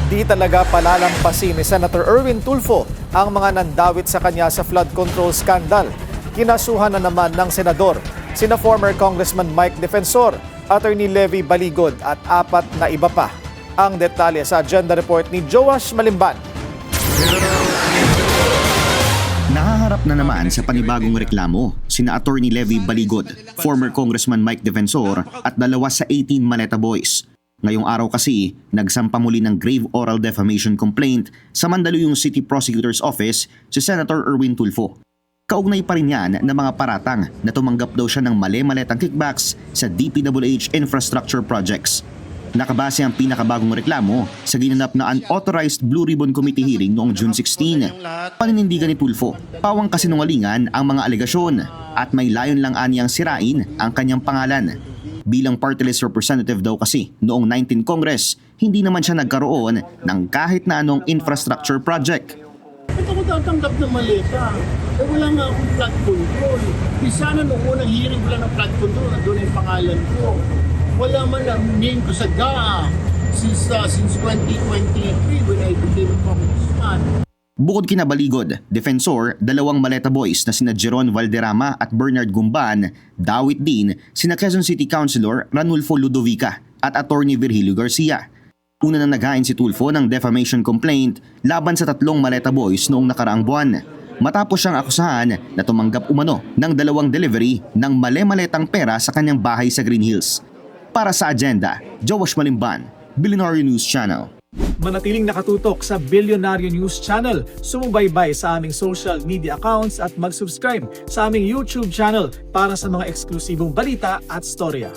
Di talaga palalampasin ni Senator Erwin Tulfo ang mga nandawit sa kanya sa flood control scandal. Kinasuhan na naman ng senador sina former Congressman Mike Defensor, Attorney Levy Baligod at 4 na iba pa. Ang detalye sa agenda report ni Joash Malimban. Nahaharap na naman sa panibagong reklamo sina Attorney Levy Baligod, former Congressman Mike Defensor at 2 sa 18 Maneta Boys. Ngayong araw kasi, nagsampa muli ng grave oral defamation complaint sa Mandaluyong City Prosecutor's Office si Senator Erwin Tulfo. Kaugnay pa rin yan ng mga paratang na tumanggap daw siya ng mali-maletang kickbacks sa DPWH infrastructure projects. Nakabase ang pinakabagong reklamo sa ginanap na unauthorized Blue Ribbon Committee hearing noong June 16. Paninindigan ni Tulfo, pawang kasinungalingan ang mga alegasyon at may layon lang aniyang sirain ang kanyang pangalan. Bilang party list representative daw kasi noong 19 Congress, hindi naman siya nagkaroon ng kahit na anong infrastructure project. Ito ko tatanggap ng maleta. Wala nga akong flood control. Sana nung unang hearing ko lang ng flood control, nandun yung pangalan ko. Wala man lang name ko sa GA since 2023 when I became a congressman. Bukod kina Baligod, Defensor, 2 Maleta Boys na sina Jeron Valderrama at Bernard Gumban, dawit din sina Quezon City Councilor Ranulfo Ludovica at Attorney Virgilio Garcia. Una na naghain si Tulfo ng defamation complaint laban sa 3 Maleta Boys noong nakaraang buwan. Matapos siyang akusahan na tumanggap umano ng 2 delivery ng mali-maletang pera sa kanyang bahay sa Green Hills. Para sa agenda, Joash Malimban, Billionaire News Channel. Manatiling nakatutok sa Billionaire News Channel, sumubaybay sa aming social media accounts at mag-subscribe sa aming YouTube channel para sa mga eksklusibong balita at storya.